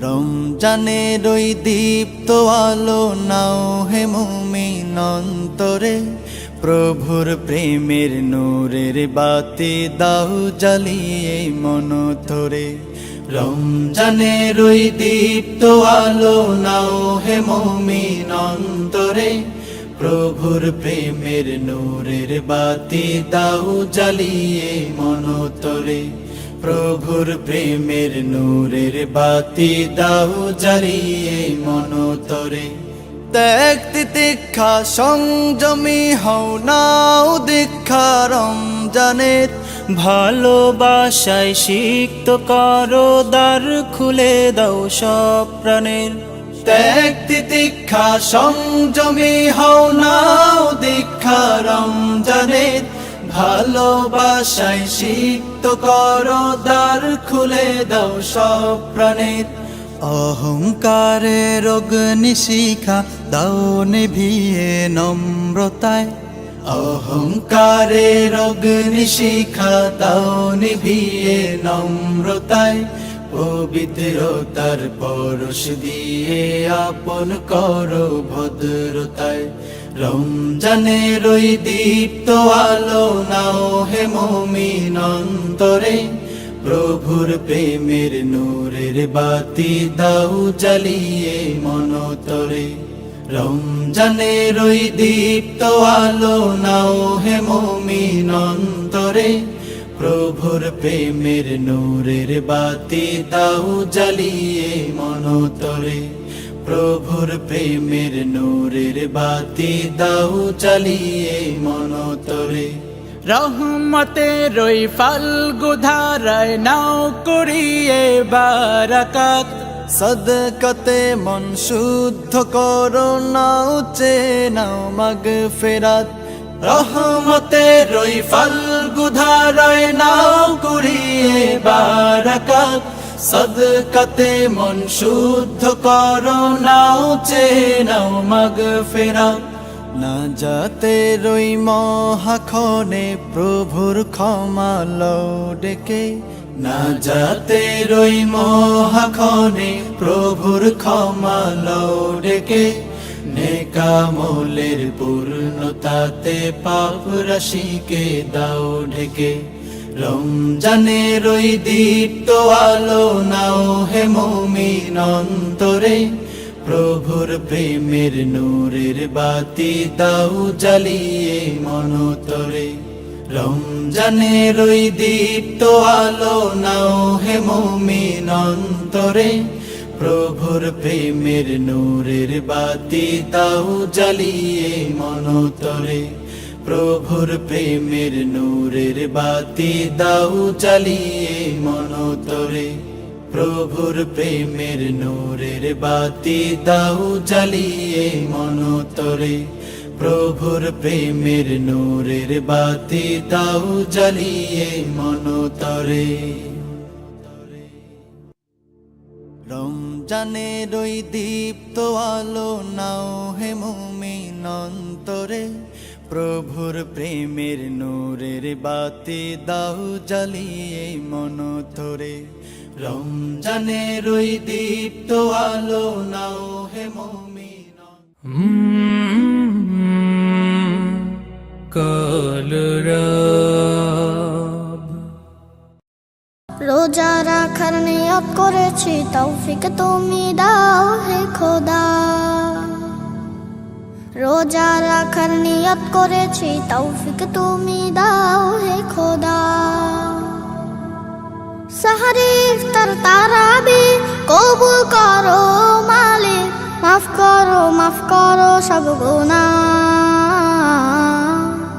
রমজানের ওই দীপ্ত আলো নাও হে মুমিন অন্তরে, প্রভুর প্রেমের নূরের বাতি দাও জ্বালিয়ে মন ধরে। রমজানের ওই দীপ্ত আলো নাও হে মুমিন অন্তরে, প্রভুর প্রেমের নূরের বাতি দাও জ্বালিয়ে মন ধরে। প্রভুর প্রেমের নূরের বাতি দাও জ্বালিয়ে মন ধরে। ত্যাগ তিতিক্ষা সংযমী হও নাও দীক্ষা রমজানের, ভালোবাসায় সিক্ত করো দ্বার খুলে দাও সব প্রাণের। ত্যাগ তিতিক্ষা সংযমী হও নাও দীক্ষা রমজানের, ভালোবাসায় সিক্ত করো দ্বার খুলে দাও সব প্রাণের। অহংকারের অগ্নিশিখা দাও নিভিয়ে নম্রতায়, অহংকারের অগ্নিশিখা দাও নিভিয়ে নম্রতায়। পবিত্রতার পরশ দিয়ে আপন করো ভদ্রতায়। রমজানের ওই দীপ্ত আলো নাও হে মুমিন অন্তরে, প্রভুর প্রেমের নূরের বাতি দাও জ্বালিয়ে মন ধরে। রমজানের ওই দীপ্ত আলো নাও হে মুমিন অন্তরে, প্রভুর প্রেমের নূরের বাতি দাও জ্বালিয়ে মন ধরে। প্রভুর প্রেমের নূরের বাতি দাও জ্বালিয়ে মন ধরে। রহমতের ওই ফাল্গু ধারায় নাও করিয়ে বারাকাত, সদকাতে মন শুদ্ধ করো নাও চেয়ে নাও মাগফিরাত। রহমতের ওই ফাল্গু ধারায় নাও করিয়ে বারাকাত, সদকাতে মন শুদ্ধ করো নাও চেয়ে নাও মাগফিরাত। নাজাতের ওই মহাক্ষণে প্রভুর ক্ষমা লও ডেকে, নাজাতের ওই মহাক্ষণে প্রভুর ক্ষমা লও ডেকে। নেকামলের পূর্ণতাতে পাপ রাশিকে দাও ঢেকে। রমজানের ওই দীপ্ত আলো নাও হে মুমিন অন্তরে, প্রভুর প্রেমের নূরের বাতি দাও জ্বালিয়ে মন ধরে। রমজানের ওই দীপ্ত আলো নাও হে মুমিন অন্তরে, প্রভুর প্রেমের নূরের বাতি দাও জ্বালিয়ে মন ধরে। প্রভুর প্রেমের নূরের বাতি দাও জ্বালিয়ে মন ধরে। প্রভুর প্রেমের নূরের বাতি দাও জ্বালিয়ে মন ধরে। প্রভুর প্রেমের নূরের বাতি দাও জ্বালিয়ে মন ধরে। রমজানের ওই দীপ্ত আলো নাও হে মুমিন অন্তরে, প্রভুর প্রেমের নূরের বাতি দাও জ্বালিয়ে মন ধরে। রমজানের ওই দীপ্ত আলো নাও হে মুমিন। রোজা রাখার নিয়ত করেছি, তৌফিক তুমি দাও হে খোদা। রোজা রাখার নিয়ত করেছি, তৌফিক তুমি দাও হে খোদা। সাহারি ইফতার তারাবি কবুল করো মালিক, মাফ করো সব গুনাহ।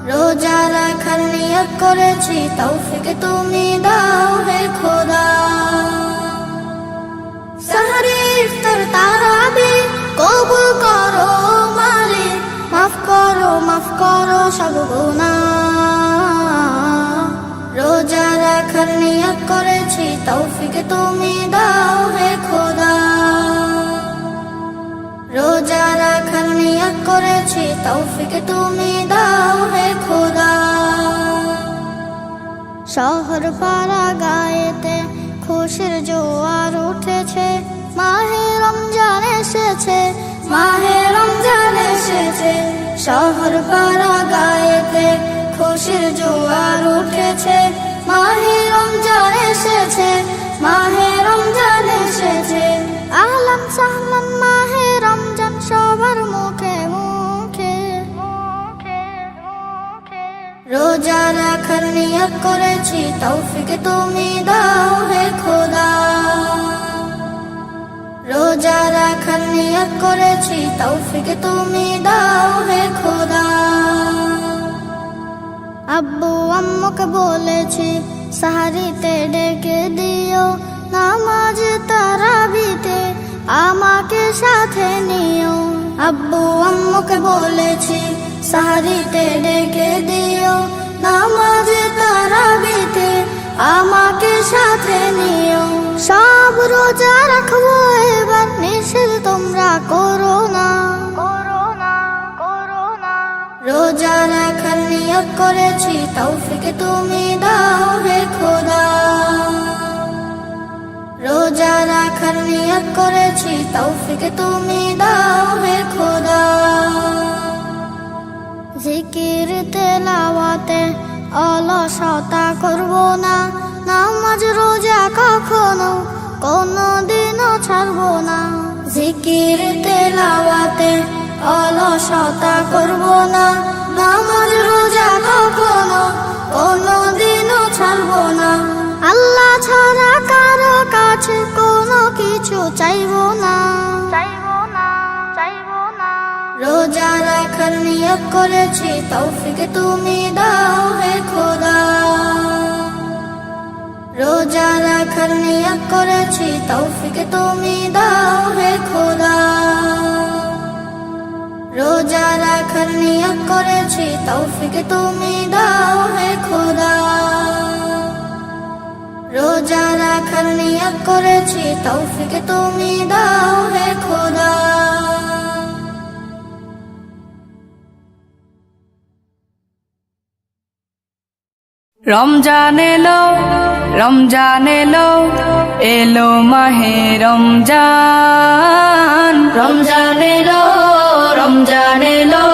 রোজা রাখার নিয়ত করেছি, তৌফিক তুমি দাও হে খোদা। সাহারি ইফতার তারাবি কবুল করো মালিক, মাফ করো সব গুনাহ। রোজা রাখার নিয়ত করেছি, তৌফিক তুমি দাও হে খোদা। রোজা রাখার নিয়ত করেছি, তৌফিক তুমি দাও হে খোদা। শহর পাড়া গায়েতে খুশির জোয়ার উঠেছে, মা মাহে রমজান এসেছে, শহর পাড়া গায়েতে খুশির জোয়ার উঠেছে। মাহে রমজান এসেছে, মাহে রমজান এসেছে। আহলান সাহলান মাহে রমজান সবার মুখে মুখে। রোজা রাখার নিয়ত করেছি, তৌফিক তুমি দাও হে খোদা। রোজা রাখার নিয়ত করেছি, তৌফিক তুমি দাও হে খোদা। আব্বু আম্মুকে বলেছি সাহারিতে ডেকে দিও, নামাজ তারাবিতে আমাকে সাথে নিও। আব্বু আম্মুকে বলেছি সাহারিতে ডেকে দিও, নামাজ তারাবিতে আমাকে সাথে নিও। সব রোজা রাখবো এবার, নিষেধ তোমরা করো না। রোজা রাখার নিয়ত করেছি, তৌফিক তুমি দাও হে খোদা। রোজা রাখার নিয়ত করেছি, তৌফিক তুমি দাও হে খোদা। জিকির তেলাওয়াতে অলসতা করব না, নামাজ রোজা কখনো কোনদিনও ছাড়ব না। জিকির তেলাওয়াতে অলসতা করব না, নামাজ রোজা কখনো কোনদিনও ছাড়ব না। আল্লাহ ছাড়া কারো কাছে কোনো কিছু চাইব না। রোজা রাখার নিয়ত করেছি, তৌফিক তুমি দাও হে খোদা। রোজা রাখার নিয়ত করেছি, তৌফিক তুমি দাও হে খোদা। রোজা রাখার নিয়ত করেছি, তৌফিক তুমি দাও হে খোদা। রোজা রাখার নিয়ত করেছি, তৌফিক তুমি দাও হে খোদা। রমজান এলো, রমজান এলো, এলো মাহে রমজান। রমজান এলো, রমজান এলো,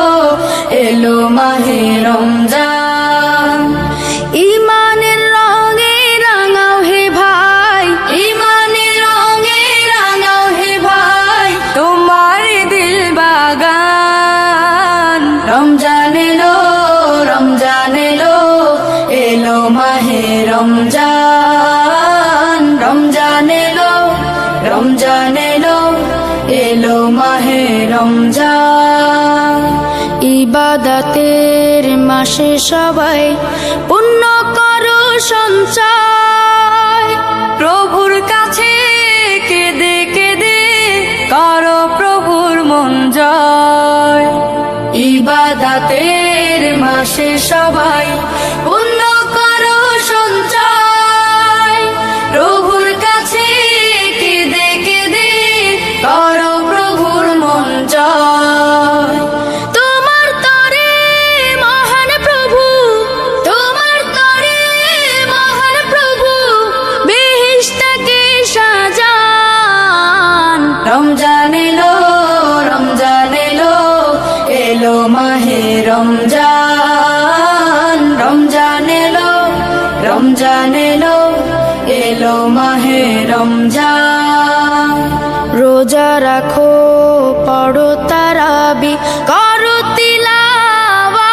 এলো মাহে রমজান। ইমানের রঙে রাঙাও হে ভাই, ইমানের রঙে রাঙাও হে ভাই, তোমার দিল বাগান। রমজান এলো, রমজান এলো, এলো মাহে রমজান। রমজান এলো, রমজান এলো, এলো মাহে রমজান। ইবাদতের মাসে সবাই পুণ্য করো সঞ্চয়, প্রভুর কাছে কেঁদে কেঁদে করো প্রভুর মন জয়। ইবাদতের মাসে সবাই পুণ্য করো সঞ্চয়, প্রভুর কাছে কেঁদে কেঁদে করো প্রভুর মন জয়। তোমার তরে মহান প্রভু, তোমার তরে মহান প্রভু, বেহেশতকে সাজান। রমজান এলো, রমজান এলো, এলো মাহে রমজান। রমজান এলো, রমজান এলো, এলো মাহে রমজান। রোজা রাখো, পড়ো তারাবি, করো তিলাওয়াত,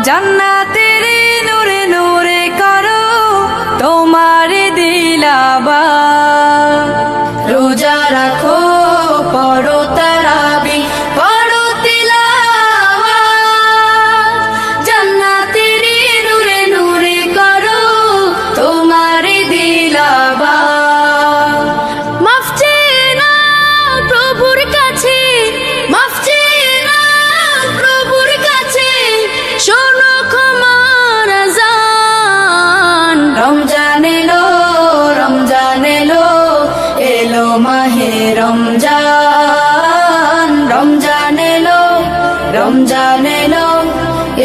জান্নাতের নূরে নূরে করো তোমার দিলাবাত। রোজা রাখো, পড়ো তারাবি, পড়ো তিলাওয়াত, জান্নাতের নূরে নূরে করো তোমার দিলাবাত। মাফ চেয়ে নাও প্রভুর কাছে, মাফ চেয়ে নাও প্রভুর কাছে, শোনো ক্ষমার আযান। রমজান এলো, রমজান এলো, এলো মাহে রমজান। রমজান এলো, রমজান এলো,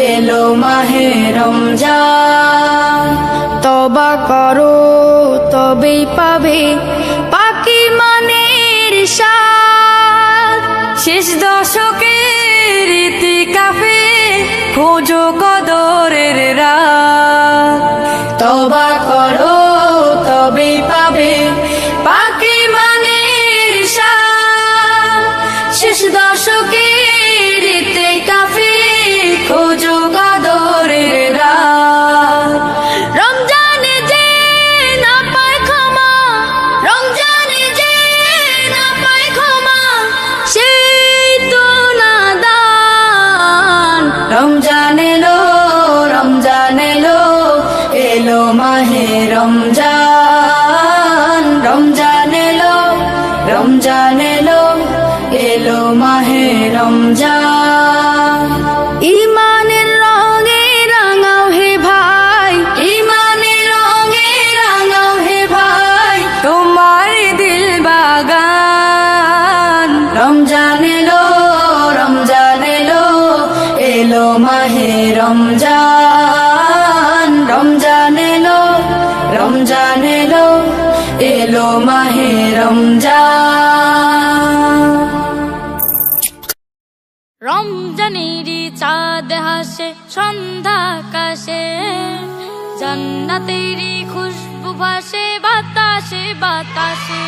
এলো মাহে রমজান। তওবা করো তবেই পাবে পাকি মানের শান, কাফে খোঁজো কদরের রাত তওবা করো তবে পাবে পাকে মানের শান শেষ দশকের কাফে খোঁজো কদরের রাত রমজানে যে না পায় ক্ষমা রমজানে যে না পায় ক্ষমা সেই তো নাদান রমজান এলো এলো মাহে রমজান রমজান এলো এলো মাহে রমজান ইমানের রঙে রাঙাও হে ভাই ইমানের রঙে রাঙাও হে ভাই তোমার দিল বাগান রমজান এলো এলো মাহে রমজান রমজান এলো এলো মাহে রমজান রমজানেরই চাঁদ হাসে সন্ধ্যা আকাশে জান্নাতেরই খুশবু ভাসে বাতাসে বাতাসে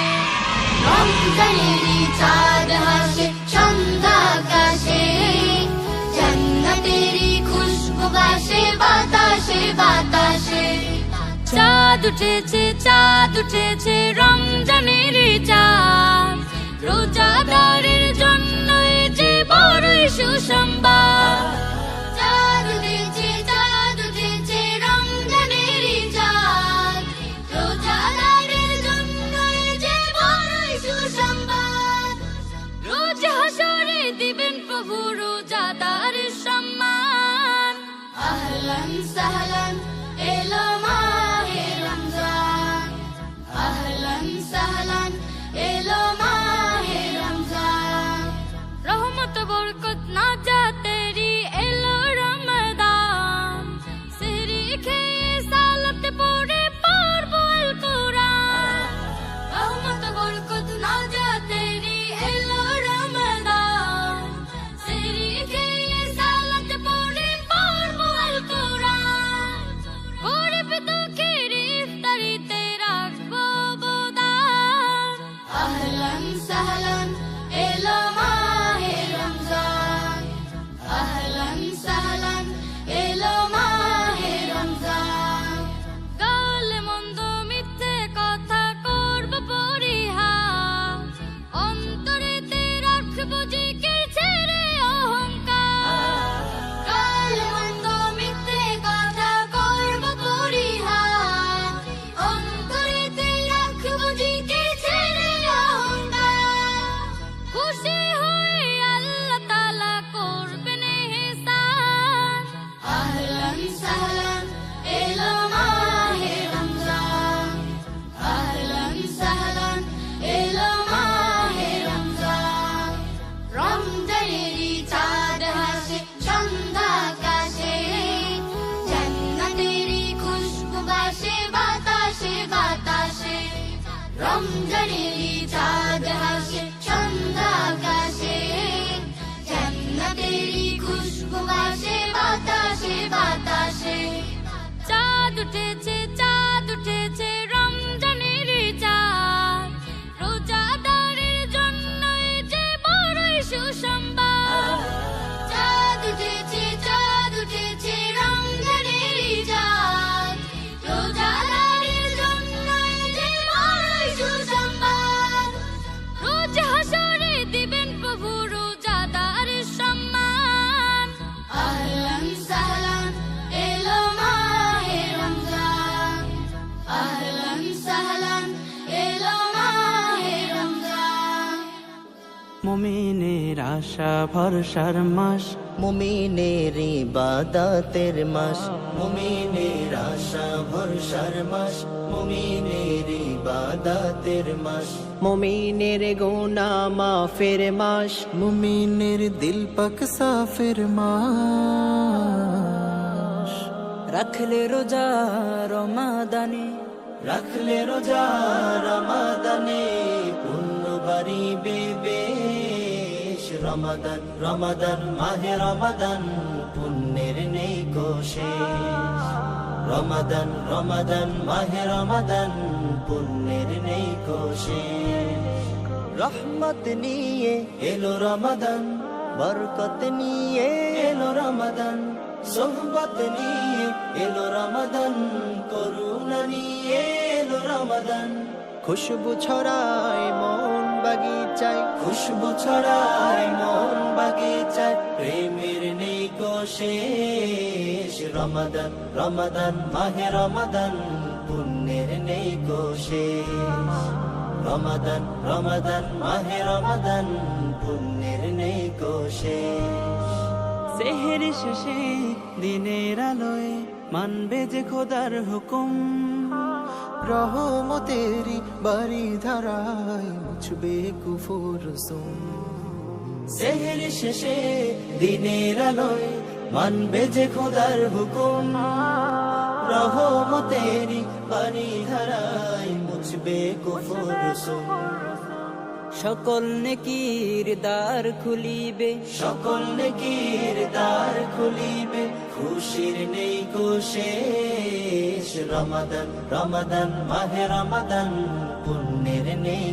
রমজানেরই চাঁদ হাসে সন্ধ্যা আকাশে জান্নাতেরই খুশবু ভাসে বাতাসে বাতাসে চাঁদ উঠেছে রমজানেরই চাঁদ রোজাদারের জন্য এই যে বড়ই সুসংবাদ চাঁদ উঠেছে রমজানেরই চাঁদ রোজাদারের জন্য যে বড়ই সুসংবাদ রোজ হাসরে দিবেন প্রভু রোজাদারের সম্মান আহলান সাহলান এলো মাহে রমজান আহলান সাহলান এলো মাহে রমজান রহমত বরকত নাজাতেরি এলো রমদান সেহরি খেয়ে সালাত পড়ে পড়বো আল কোরআন রহমত বরকত নাজাতেরি এলো রমদান সেহরি খেয়ে সালাত পড়ে পড়বো আল কোরআন গরিব দুঃখের ইফতারিতে রাখবো অবদান আহলান সাহলান এলো মাহে রমজান আহলান সাহলান এলো মাহে রমজান গালে মন্দ মিথ্যে কথা করব পরিহার অন্তরেতে রাখবো জিকির ছেড়ে অহংকার গালে মন্দ মিথ্যে কথা করব পরিহার অন্তরেতে রাখবো জিকির ছেড়ে অহংকার খুশি হয়ে আল্লাহ তাআলা করবেন ইহসান আহলান সাহলান এলো মাহে রমজান আহলান সাহলান এলো মাহে রমজান রমজানেরই চাঁদ হাসে সন্ধ্যা আকাশে জান্নাতেরই খুশবু ভাসে বাতাসে বাতাসে রমজানেরই চাঁদ হাসে সন্ধ্যা আকাশে জান্নাতেরই খুশবু ভাসে বাতাসে বাতাসে চাঁদ উঠেছে রমজানেরই চাঁদ রোজাদারের জন্য এই যে বড়ই সুসংবাদ চাঁদ উঠেছে রমজানেরই চাঁদ রোজাদারের জন্য যে বড়ই সুসংবাদ রোজ হাসরে দিবেন প্রভু রোজাদারের সম্মান আহলান সাহলান এলো মাহে রমজান আহলান সাহলান এলো মাহে রমজান মুমিনের আশা ভরসার মাস, মুমিনের ইবাদতের মাস, মুমিনের আশা ভরসার মাস, মুমিনের ইবাদতের মাস, মুমিনের গুনাহ মাফের মাস, মুমিনের দিল পাক সাফের মাস। রাখলে রোজা রমাদানে, রাখলে রোজা রমাদানে পুণ্য বাড়িবে বেশ। রমাদান রমাদান মাহে রমাদান পুণ্যের নেই শেষ রমাদান রমাদান মাহে রমাদান পুণ্যের নেই শেষ রহমত নিয়ে এলো রমাদান বরকত নিয়ে এলো রমাদান সোহবত নিয়ে এলো রমাদান করুণা নিয়ে এলো রমাদান খুশবু ছড়ায় মন বাগিচায় খুশবু ছড়ায় মন বাগিচায় প্রেমের নেই শেষ রমাদান রমাদান মাহে রমাদান পুণ্যের নেই শেষ রমাদান রমাদান মাহে রমাদান পুণ্যের নেই শেষ সেহেরি শেষে দিনের আলোয় মানবে যে খোদার হুকুম, রহমতেরি বাড়ি ধারায় মুছবে কুফুর সুম সেহের শেষে দিনের আলোয় মানবে যে খোদার হুকুম, রহমতেরি বাড়ি ধারায় মুছবে কুফুর সুম সকল নেকির দ্বার খুলিবে, সকল নেকির দ্বার খুলিবে খুশির নেই শেষ রমাদান রমাদান মাহে রমাদান পুণ্যের নেই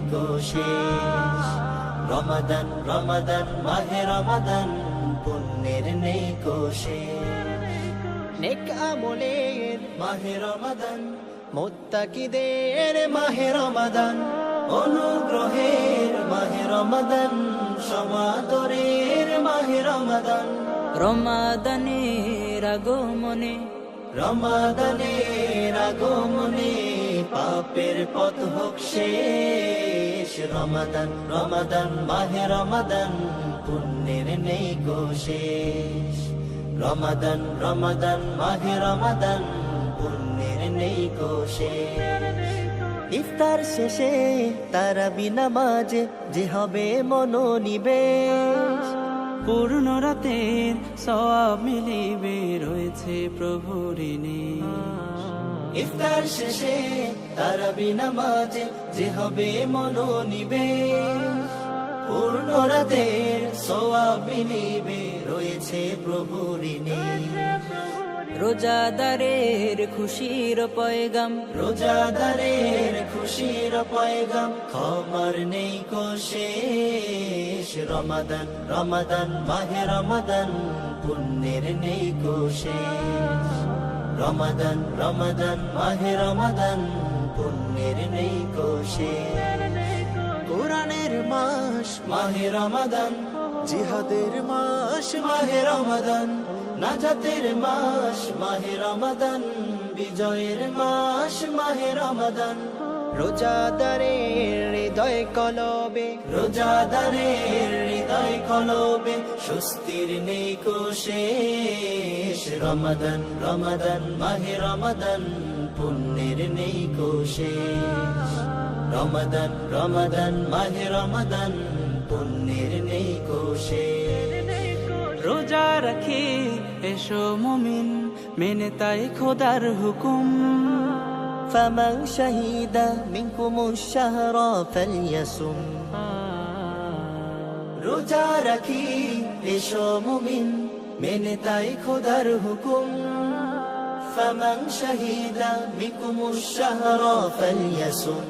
শেষ রমাদান রমাদান মাহে রমাদান পুণ্যের নেই শেষ নেক আমলের মাহে রমাদান মুত্তাকিদের মাহে রমাদান অনুগ্রহের মাহে রমাদান সমাদরের মাহে রমাদান রমাদানের আগমনে রমাদানের আগমনে পাপের পথ হোক শেষ রমাদান রমাদান মাহে রমাদান পুণ্যের নেই শেষ রমাদান রমাদান মাহে রমাদান পুণ্যের নেই শেষ ইফতার শেষে তারাবি নামাজে যে হবে মনোনিবেশ পূর্ণ রাতের সওয়াব মিলিবে রয়েছে প্রভুর নিশ। ইফতার শেষে তারাবি নামাজে যে হবে মনোনিবেশ পূর্ণ রাতের সওয়াব মিলিবে রয়েছে প্রভুর নিশ। রোজাদারের খুশির পয়গাম, রোজাদারের খুশির পয়গাম খবর নেই শেষ রমাদান রমাদান মাহে রমাদান পুণ্যের নেই শেষ রমাদান রমাদান মাহে রমাদান পুণ্যের নেই শেষ কোরআনের মাস মাহে রমাদান জিহাদের মাস মাহে রমাদান নাজাতের মাস মাহে রমাদান বিজয়ের মাস মাহে রমাদান রোজাদারের হৃদয় কলবে রোজাদারের হৃদয় কলবে স্বস্তির নেই শেষ রমাদান রমাদান মাহে রমাদান পুণ্যের নেই শেষ রমাদান রমাদান মাহে রমাদান পুণ্যের নেই শেষ রোজা রাখে এসো মুমিন মেনে তাই খোদার হুকুম, فمن شهد منكم الشهر فليصم রোজা রাখি এসো মুমিন মেনে তাই খোদার হুকুম فمن شهد منكم الشهر فليصم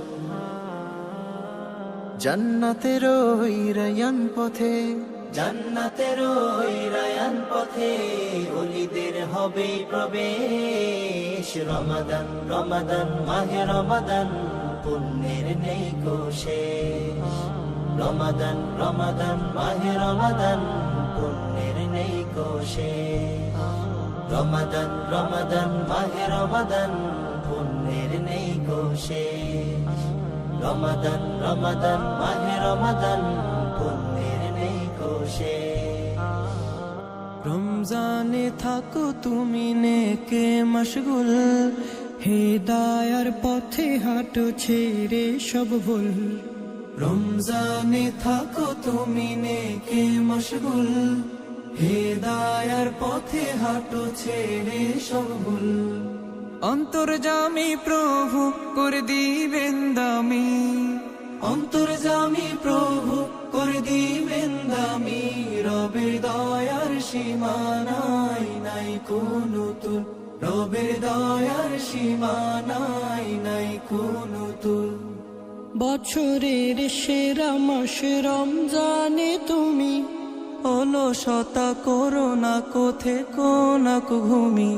জান্নাতের ওই রায়ান পথে জান্নাতের ওই রায়ান পথে ওলিদের হবে প্রবেশ রমাদান রমাদান মাহে রমাদান পুণ্যের নেই শেষ রমাদান রমাদান মাহে রমাদান পুণ্যের নেই শেষ রমাদান রমাদান মাহে রমাদান পুণ্যের নেই শেষ রমাদান রমাদান মাহে রমাদান পুণ্যের নেই শেষ রমজানে থাকো তুমি নেকে মশগুল, হেদায়ার পথে হাঁটো ছেড়ে সব ভুল। রমজানে থাকো তুমি নেকে মশগুল, হেদায়ার পথে হাঁটো ছেড়ে সব ভুল। অন্তর্যামী প্রভু করে দিবেন দামি, অন্তর্যামী প্রভু করে দিবেন দামি, রবের দয়ার সীমা নাই, নাই কোনো তুল, রবের দয়ার সীমা নাই, নাই কোনো তুল। বছরের সেরা মাস রমজানে তুমি অলসতা করো না কোথে কোনা ঘুমি,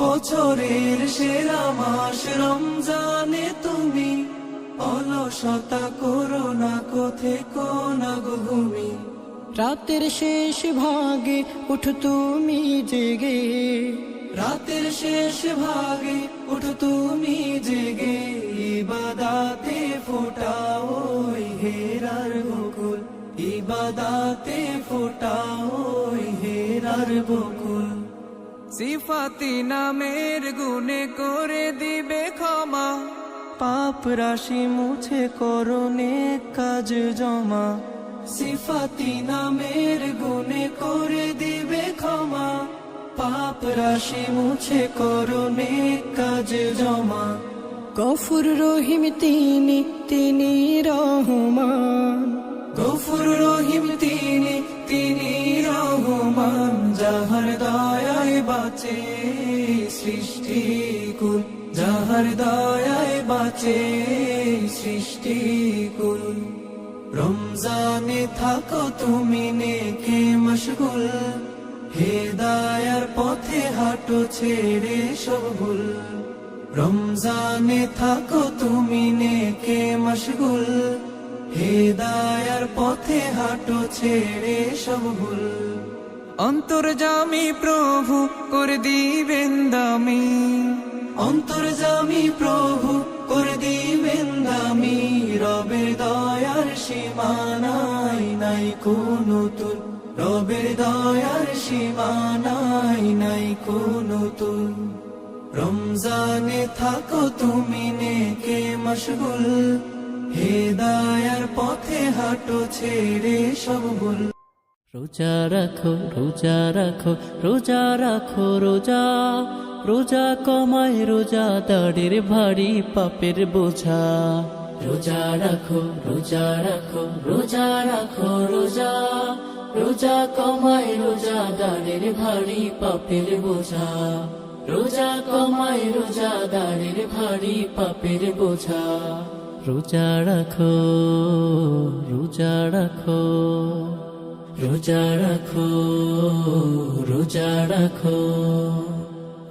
বছরের সেরা মাস রমজানে তুমি অলসতা করো না কোথে কোনা ঘুমি। রাতের শেষ ভাগে উঠো তুমি জেগে, রাতের শেষ ভাগে উঠো তুমি জেগে, ইবাদাতে ফোটাও ওই হেরার বকুল, ইবাদাতে ফোটাও ওই হেরার বকুল। সিফাতি নামের গুণে করে দিবে ক্ষমা, পাপ রাশি মুছে করোনে কাজ জমা, সিফাতি নামের গুণে করে দিবে ক্ষমা, পাপ রাশি মুছে করোনে কাজ জমা। গফুর রহিম তিনি, তিনি রহমান, গফুর রহিম তিনি, তিনি রহমান, যাহার দয়ায় বাঁচে সৃষ্টি কুল, যাহার দয়ায় বাঁচে সৃষ্টি কুল। রমজানে থাকো তুমি নেকে মশগুল, হেদায়ার পথে হাঁটো ছেড়ে সব ভুল। রমজানে থাকো তুমি নেকে মশগুল, হেদায়ার পথে হাঁটো ছেড়ে সব ভুল। অন্তর্যামী প্রভু করে দিবেন দামি, অন্তর্যামী প্রভু করে দিবেন দামি, রবের দয়ার সীমা নাই, নাই কোনো তুল, রবের দয়ার সীমা নাই, নাই কোনো তুল। রমজানে থাকো তুমি নেকে মশগুল, হেদায়ার পথে হাঁটো ছেড়ে সব ভুল। রোজা রাখো, রোজা রাখো, রোজা রাখো, রোজা রোজা কমায় রোজাদারের ভারী পাপের বোঝা। রোজা রাখো, রোজা রাখো, রোজা রাখো, রোজা রোজা কমায় রোজাদারের ভারী পাপের বোঝা। রোজা কমায় রোজাদারের ভারী পাপের বোঝা। রোজা রাখো, রোজা রাখো, রোজা রাখো, রোজা রাখো।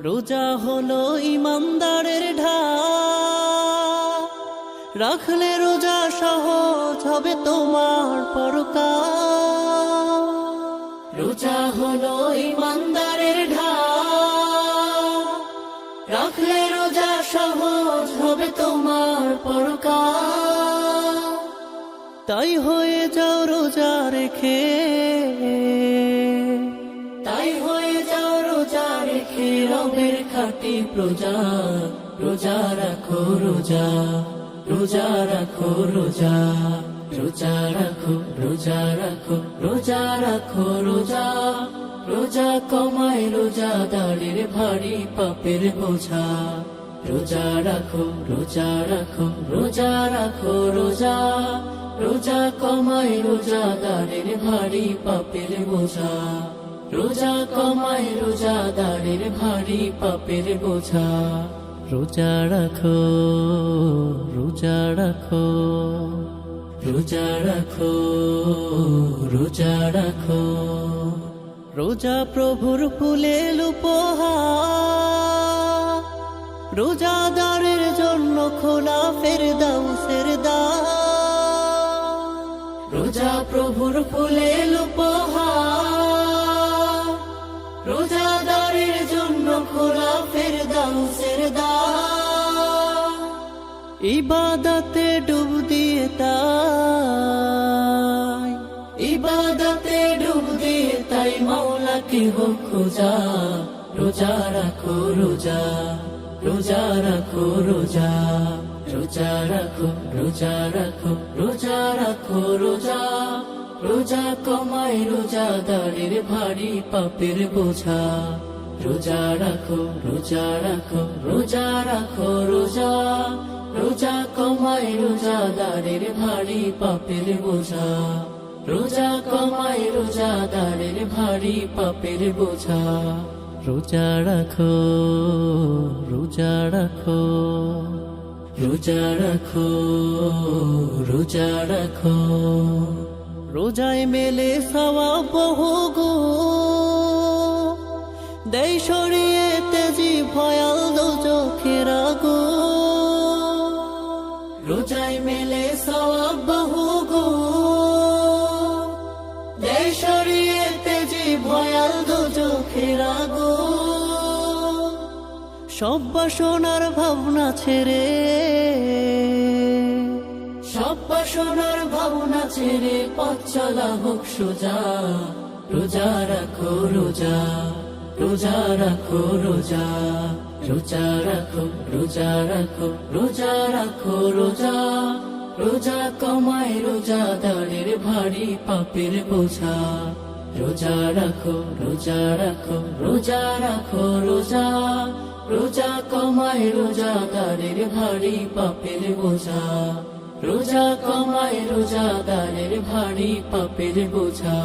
রোজা হলো ইমানদারের ঢাল, রাখলে রোজা সহজ হবে তোমার পরকাল। রোজা হলো ইমানদারের ঢাল, রাখলে রোজা সহজ হবে তোমার পরকাল। তাই হয়ে যাও রোজা রেখে, তাই হয়ে যাও রোজা রেখে রবের খাঁটি প্রজা। রোজা রাখো রোজা, রোজা রাখো রোজা, রোজা রাখো, রোজা রাখো, রোজা রাখো রোজা। রোজা কমায় রোজাদারের ভারী পাপের বোঝা। রোজা রাখো, রোজা রাখো, রোজা রাখো রোজা। রোজা কমায় রোজাদারের ভারী পাপের বোঝা। রোজা কমায় রোজাদারের ভারী পাপের বোঝা। রোজা রাখো, রোজা রাখো, রোজা রাখো, রোজা রাখো। রোজা প্রভুর ফুলেল উপহার, রোজাদারের জন্য খোলা ফেরদাউসের দ্বার। রোজা প্রভুর ফুলেল উপহার, রোজাদারের জন্য খোলা ফেরদাউসের দ্বার। ইবাদতে ডুব দিয়ে তাই, ইবাদতে ডুব দিয়ে তাই মাওলাকে হোক খোঁজা। রোজা রাখো রোজা, রোজা রাখো রোজা, রোজা রাখো, রোজা রাখো, রোজা রাখো রোজা। রোজা কমায় রোজাদারের ভারী পাপের বোঝা। রোজা রাখো, রোজা রাখো, রোজা রাখো রোজা। রোজা কমায় রোজাদারের ভারী পাপের বোঝা। রোজা কমায় রোজাদারের ভারী পাপের বোঝা রোজা রাখো রোজা রাখো রোজা রাখো রোজা রাখো রোজায় মেলে সওয়াব বহু গো দেয় সরিয়ে তেজি ভয়াল দোজখের আগুন রোজায় মেলে সওয়াব বহু গো দেয় সরিয়ে তেজি ভয়াল দোজখের আগুন সব বাসনার ভাবনা ছেড়ে সব বাসনার ভাবনা ছেড়ে পথ চলা হোক সোজা রোজা রাখো রোজা রোজা রাখো রোজা রোজা রাখো রোজা রাখো রোজা রাখো রোজা রোজা কমায় রোজাদারের ভারী পাপের বোঝা রোজা রাখো রোজা রাখো রোজা রাখো রোজা রোজা কমায় রোজাদারের ভারী পাপের বোঝা রোজা কমায় রোজাদারের ভারী পাপের বোঝা